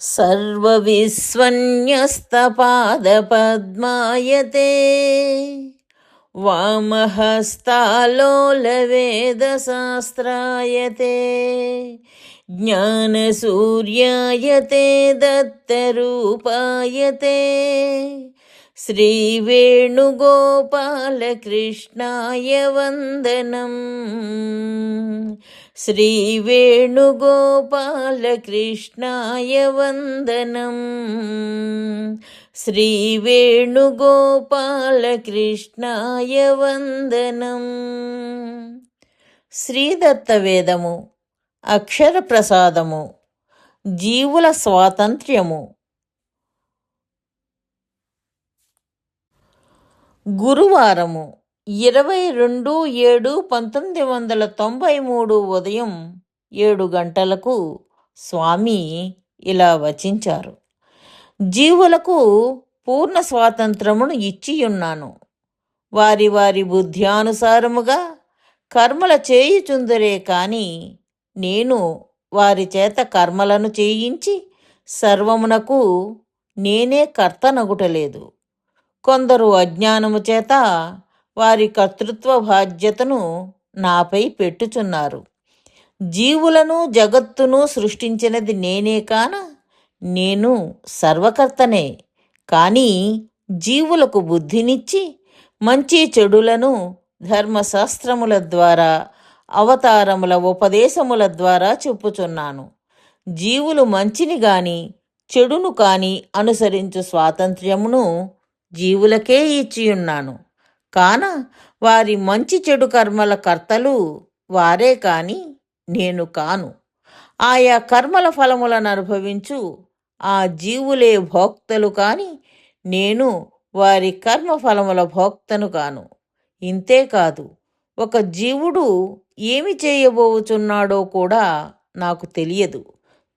सर्वविस्वन्यस्तपादपद्मायते वामहस्तालोलवेदशास्त्रायते ज्ञानसूर्यायते दत्तरूपायते श्रीवेणुगोपालकृष्णाय वन्दनम् श्रीवेणुगोपालकृष्णाय वन्दनम् श्रीवेणुगोपालकृष्णाय वन्दनम् శ్రీదత్తవేదము అక్షర ప్రసాదము జీవుల స్వాతంత్ర్యము. గురువారము 22/7/1993 ఉదయం 7 గంటలకు స్వామి ఇలా వచించారు: జీవులకు పూర్ణ స్వాతంత్రమును ఇచ్చియున్నాను. వారి వారి బుద్ధ్యానుసారముగా కర్మల చేయుచుందరే కాని నేను వారి చేత కర్మలను చేయించి సర్వమునకు నేనే కర్తనగుటలేదు. కొందరు అజ్ఞానము చేత వారి కర్తృత్వ బాధ్యతను నాపై పెట్టుచున్నారు. జీవులను జగత్తును సృష్టించినది నేనే కాన నేను సర్వకర్తనే. కానీ జీవులకు బుద్ధినిచ్చి మంచి చెడులను ధర్మశాస్త్రముల ద్వారా అవతారముల ఉపదేశముల ద్వారా చెప్పుచున్నాను. జీవులు మంచిని గాని చెడును కాని అనుసరించు స్వాతంత్ర్యమును జీవులకే ఇచ్చియున్నాను. కాన వారి మంచి చెడు కర్మల కర్తలు వారే కాని నేను కాను. ఆయా కర్మల ఫలములను అనుభవించు ఆ జీవులే భోక్తలు కాని నేను వారి కర్మఫలముల భోక్తను కాను. ఇంతేకాదు, ఒక జీవుడు ఏమి చేయబోచున్నాడో కూడా నాకు తెలియదు.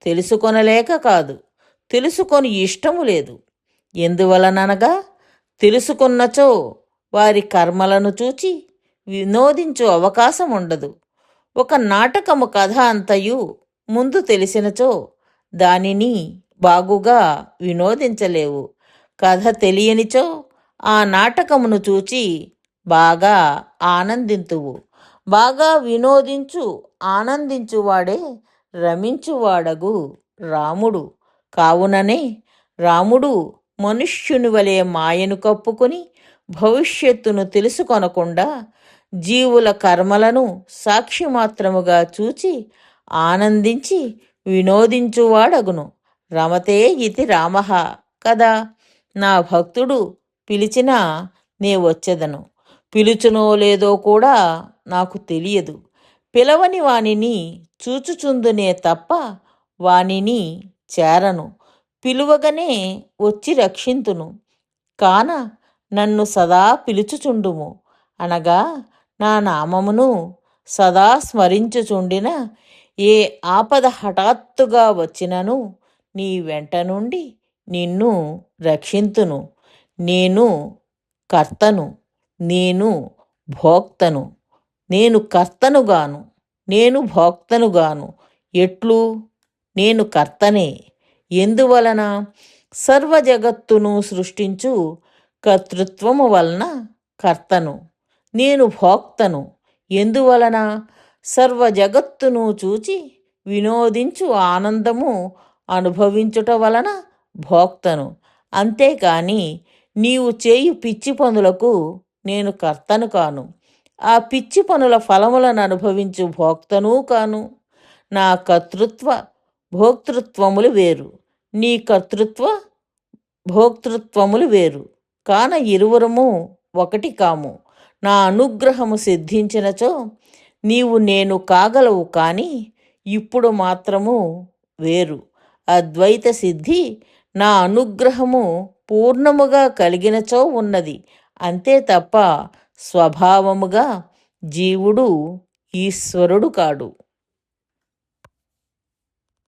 తెలుసుకొనలేక కాదు, తెలుసుకొని ఇష్టము లేదు. ఎందువలననగా తెలుసుకున్నచో వారి కర్మలను చూచి వినోదించు అవకాశం ఉండదు. ఒక నాటకము కథ అంతయు ముందు తెలిసినచో దానిని బాగుగా వినోదించలేవు. కథ తెలియనిచో ఆ నాటకమును చూచి బాగా ఆనందింతువు. బాగా వినోదించు ఆనందించువాడే రమించువాడగు రాముడు. కావుననే రాముడు మనుష్యుని వలె మాయను కప్పుకొని భవిష్యత్తును తెలుసుకొనకుండా జీవుల కర్మలను సాక్షిమాత్రముగా చూచి ఆనందించి వినోదించువాడగును. రమతే ఇతి రామః కదా. నా భక్తుడు పిలిచినా నే వచ్చెదను. పిలుచునో లేదో కూడా నాకు తెలియదు. పిలవని వానిని చూచుచుందునే తప్ప వానిని చేరను. పిలువగనే వచ్చి రక్షింతును. కాన నన్ను సదా పిలుచుచుండుము అనగా నా నామమును సదా స్మరించుచుండిన ఏ ఆపద హఠాత్తుగా వచ్చినను నీ వెంట నుండి నిన్ను రక్షింతును. నేను కర్తను, నేను భోక్తను. నేను కర్తనుగాను, నేను భోక్తనుగాను. ఎట్లు? నేను కర్తనే. ఎందువలన? సర్వజగత్తును సృష్టించు కర్తృత్వము వలన కర్తను. నేను భోక్తను. ఎందువలన? సర్వజగత్తును చూచి వినోదించు ఆనందము అనుభవించుట వలన భోక్తను. అంతేకాని నీవు చేయు పిచ్చి పనులకు నేను కర్తను కాను. ఆ పిచ్చి పనుల ఫలములను అనుభవించు భోక్తనూ కాను. నా కర్తృత్వ భోక్తృత్వములు వేరు, నీ కర్తృత్వ భోక్తృత్వములు వేరు. కాన ఇరువురము ఒకటి కాము. నా అనుగ్రహము సిద్ధించినచో నీవు నేను కాగలవు. కానీ ఇప్పుడు మాత్రము వేరు. అద్వైత సిద్ధి నా అనుగ్రహము పూర్ణముగా కలిగినచో ఉన్నది. అంతే తప్ప స్వభావముగా జీవుడు ఈశ్వరుడు కాడు.